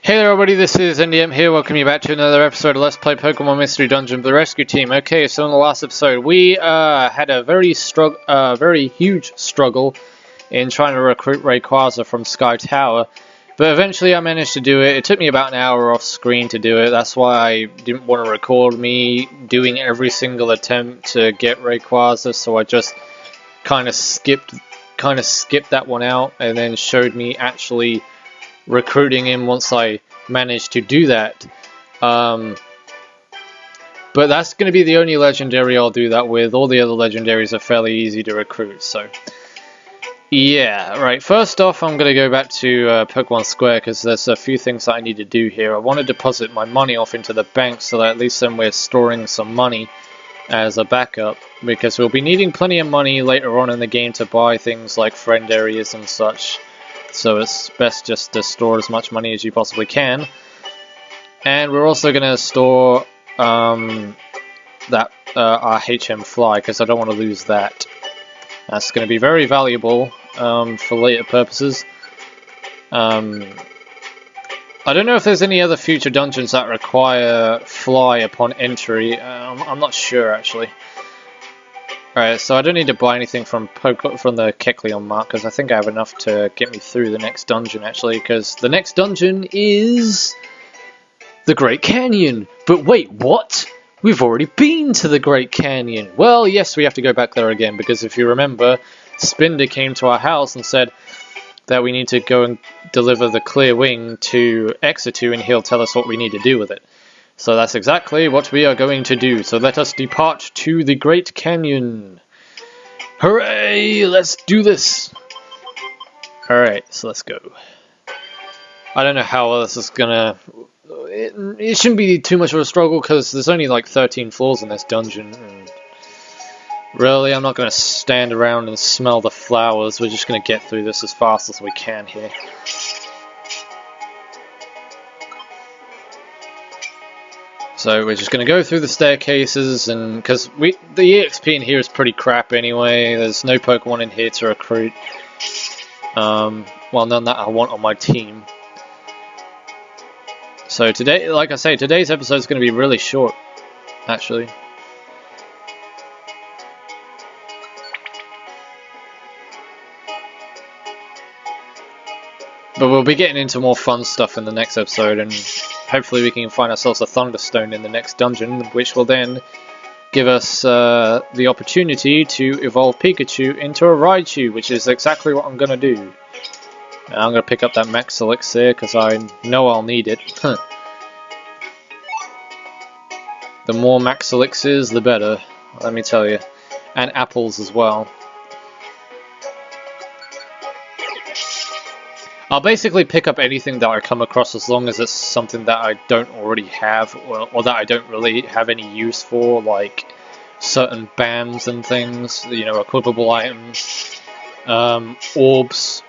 Hey there everybody, this is NDM here, welcome you back to another episode of Let's Play Pokemon Mystery Dungeon for the Rescue Team. Okay, so in the last episode we had a very huge struggle in trying to recruit Rayquaza from Sky Tower, but eventually I managed to do it. It took me about an hour off screen to do it, that's why I didn't want to record me doing every single attempt to get Rayquaza, so I just kind of skipped that one out and then showed me actually recruiting him once I managed to do that. But that's going to be the only legendary I'll do that with. All the other legendaries are fairly easy to recruit, so yeah. Right, first off I'm going to go back to Pokemon Square because there's a few things that I need to do here. I want to deposit my money off into the bank so that at least then we're storing some money as a backup, because we'll be needing plenty of money later on in the game to buy things like friend areas and such. So it's best just to store as much money as you possibly can. And we're also going to store that our HM Fly, because I don't want to lose that. That's going to be very valuable for later purposes. I don't know if there's any other future dungeons that require Fly upon entry. I'm not sure actually. Alright, so I don't need to buy anything from the Kecleon mark, because I think I have enough to get me through the next dungeon, actually, because the next dungeon is the Great Canyon. But wait, what? We've already been to the Great Canyon. Well, yes, we have to go back there again, because if you remember, Spinder came to our house and said that we need to go and deliver the Clear Wing to Xatu, and he'll tell us what we need to do with it. So that's exactly what we are going to do. So let us depart to the Great Canyon. Hooray! Let's do this! Alright, so let's go. I don't know how well this is gonna... It shouldn't be too much of a struggle because there's only like 13 floors in this dungeon. And really, I'm not going to stand around and smell the flowers. We're just going to get through this as fast as we can here. So we're just going to go through the staircases, and because the EXP in here is pretty crap anyway. There's no Pokemon in here to recruit. Well, none that I want on my team. So today, like I say, today's episode is going to be really short, actually. But we'll be getting into more fun stuff in the next episode, and hopefully we can find ourselves a Thunderstone in the next dungeon, which will then give us the opportunity to evolve Pikachu into a Raichu, which is exactly what I'm going to do. I'm going to pick up that Max Elixir, because I know I'll need it. The more Max Elixirs, the better, let me tell you. And apples as well. I'll basically pick up anything that I come across as long as it's something that I don't already have, or that I don't really have any use for, like certain BAMs and things, you know, equipable items, orbs,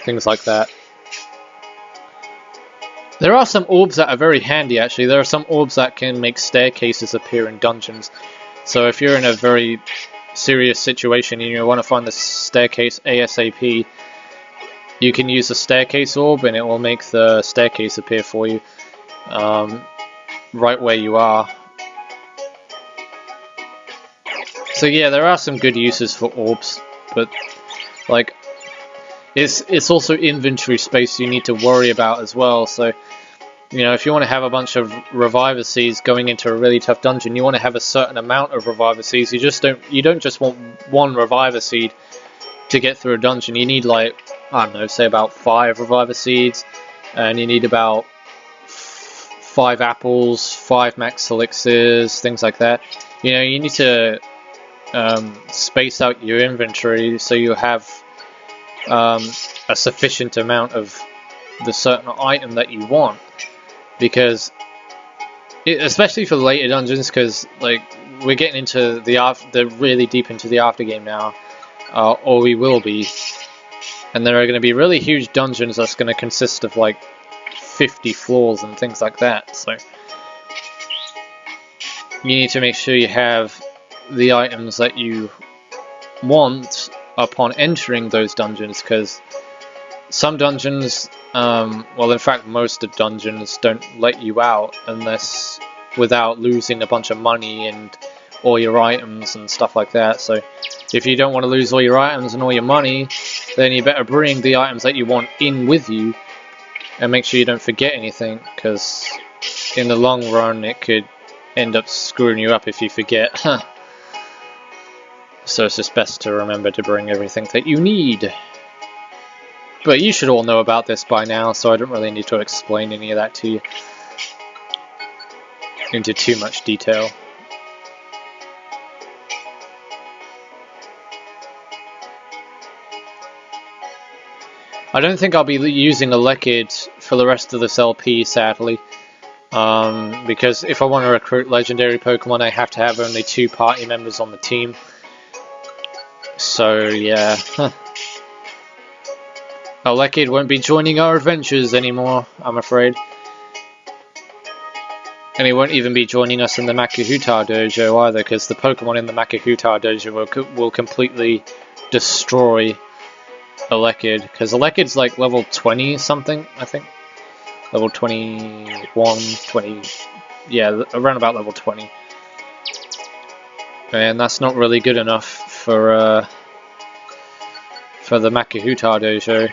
things like that. There are some orbs that are very handy actually. There are some orbs that can make staircases appear in dungeons. So if you're in a very serious situation and you want to find the staircase ASAP, you can use the staircase orb and it will make the staircase appear for you right where you are. So yeah, there are some good uses for orbs, but like it's also inventory space you need to worry about as well. So you know, if you want to have a bunch of Reviver Seeds going into a really tough dungeon, you want to have a certain amount of Reviver Seeds. You don't just want one Reviver Seed to get through a dungeon. You need, like, I don't know, say about 5 Reviver Seeds, and you need about 5 apples, 5 Max Elixirs, things like that. You know, you need to space out your inventory so you have a sufficient amount of the certain item that you want, because especially for the later dungeons, because like we're getting into the really deep into the after game now. Or we will be, and there are going to be really huge dungeons that's going to consist of like 50 floors and things like that, so you need to make sure you have the items that you want upon entering those dungeons, because some dungeons, well, in fact, most of dungeons don't let you out unless without losing a bunch of money and all your items and stuff like that. So if you don't want to lose all your items and all your money, then you better bring the items that you want in with you and make sure you don't forget anything, because in the long run it could end up screwing you up if you forget. So it's just best to remember to bring everything that you need. But you should all know about this by now, so I don't really need to explain any of that to you into too much detail. I don't think I'll be using a Lekid for the rest of this LP, sadly. Because if I want to recruit legendary Pokemon, I have to have only 2 party members on the team. So, yeah. Lekid won't be joining our adventures anymore, I'm afraid. And he won't even be joining us in the Makuhita Dojo either, because the Pokemon in the Makuhita Dojo will completely destroy a Lekid. Because a Lekid's like level 20 something, I think. Level 21, 20... yeah, around about level 20. And that's not really good enough for the Makuhita Dojo.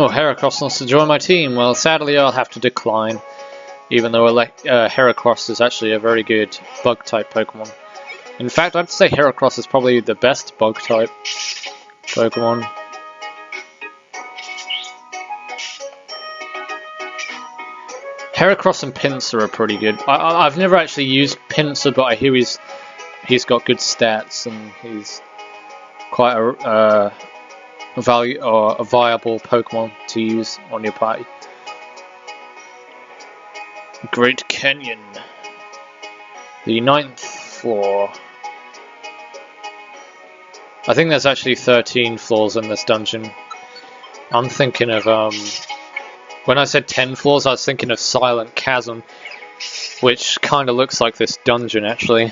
Oh, Heracross wants to join my team. Well, sadly I'll have to decline, even though Heracross is actually a very good bug-type Pokemon. In fact, I'd say Heracross is probably the best bug-type Pokemon. Heracross and Pinsir are pretty good. I've never actually used Pinsir, but I hear he's got good stats and he's quite a viable Pokemon to use on your party. Great Canyon. The 9th floor. I think there's actually 13 floors in this dungeon. I'm thinking of, when I said 10 floors, I was thinking of Silent Chasm, which kind of looks like this dungeon, actually.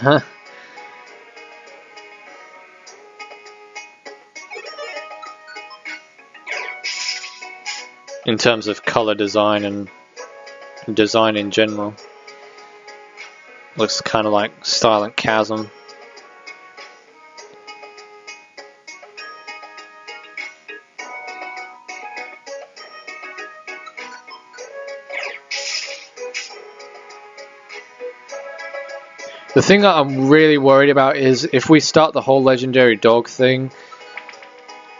In terms of color design and design in general. Looks kind of like Silent Chasm. The thing that I'm really worried about is if we start the whole legendary dog thing,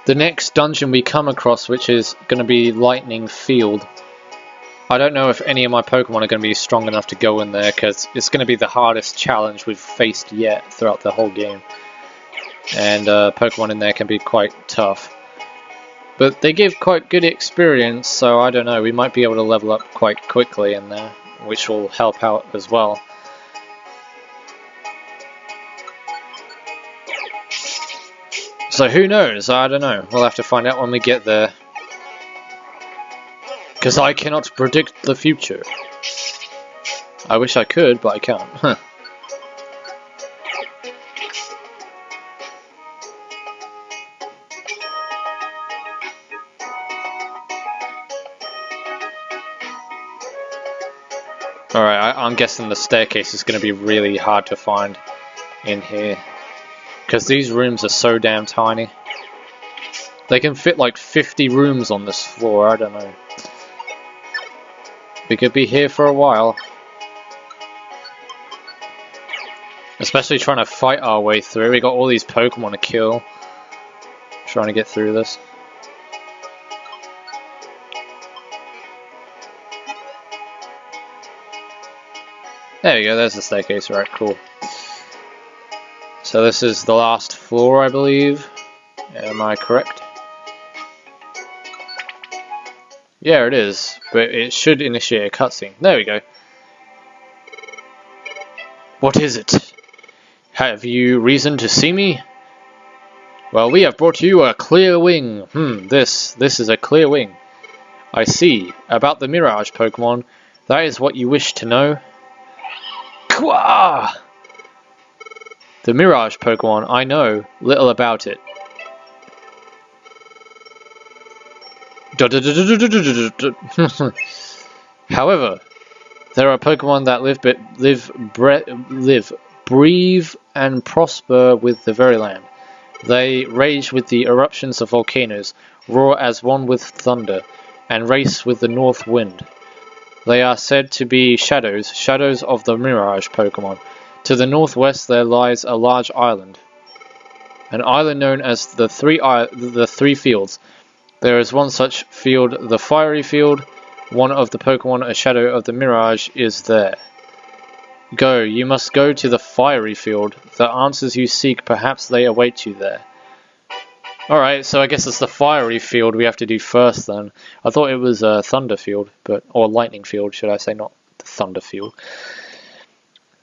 the next dungeon we come across, which is going to be Lightning Field, I don't know if any of my Pokemon are going to be strong enough to go in there, because it's going to be the hardest challenge we've faced yet throughout the whole game. And Pokemon in there can be quite tough. But they give quite good experience, so I don't know, we might be able to level up quite quickly in there, which will help out as well. So who knows? I don't know. We'll have to find out when we get there. Because I cannot predict the future. I wish I could, but I can't. Huh. Alright, I'm guessing the staircase is going to be really hard to find in here. Because these rooms are so damn tiny. They can fit like 50 rooms on this floor, I don't know. We could be here for a while. Especially trying to fight our way through. We got all these Pokemon to kill. Trying to get through this. There we go, there's the staircase, right, cool. So this is the last floor, I believe. Am I correct? Yeah, it is, but it should initiate a cutscene. There we go. What is it? Have you reason to see me? Well, we have brought you a clear wing. This is a clear wing. I see. About the Mirage Pokemon, that is what you wish to know? Kwah! The Mirage Pokemon, I know little about it. However, there are Pokemon that live, breathe, and prosper with the very land. They rage with the eruptions of volcanoes, roar as one with thunder, and race with the north wind. They are said to be shadows of the Mirage Pokemon. To the northwest there lies a large island, an island known as the Three Fields. There is one such field, the Fiery Field. One of the Pokemon, a shadow of the Mirage, is there. Go, you must go to the Fiery Field. The answers you seek, perhaps they await you there. Alright, so I guess it's the Fiery Field we have to do first then. I thought it was a Thunder Field, or Lightning Field, should I say, not the Thunder Field.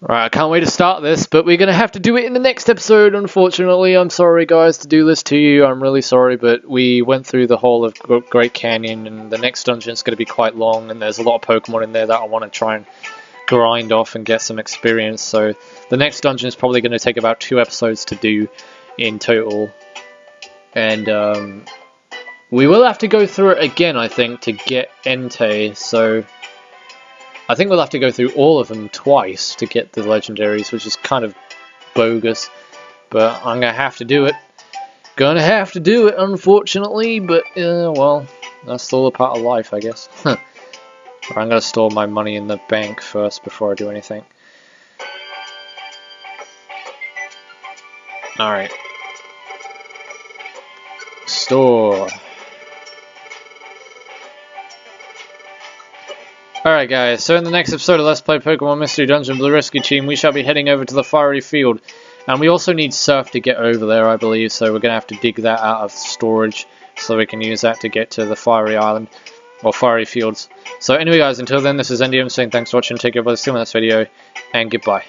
Alright, I can't wait to start this, but we're going to have to do it in the next episode, unfortunately. I'm sorry, guys, to do this to you. I'm really sorry, but we went through the whole of Great Canyon, and the next dungeon is going to be quite long, and there's a lot of Pokemon in there that I want to try and grind off and get some experience. So the next dungeon is probably going to take about 2 episodes to do in total. And we will have to go through it again, I think, to get Entei, so I think we'll have to go through all of them twice to get the legendaries, which is kind of bogus, but I'm gonna have to do it. Unfortunately, but well, that's still a part of life, I guess. I'm gonna store my money in the bank first before I do anything. Alright. Store. Alright guys, so in the next episode of Let's Play Pokemon Mystery Dungeon Blue Rescue Team, we shall be heading over to the Fiery Field. And we also need Surf to get over there, I believe, so we're going to have to dig that out of storage so we can use that to get to the Fiery Island, or Fiery Fields. So anyway guys, until then, this is NDM saying thanks for watching, take care, see you in the next video, and goodbye.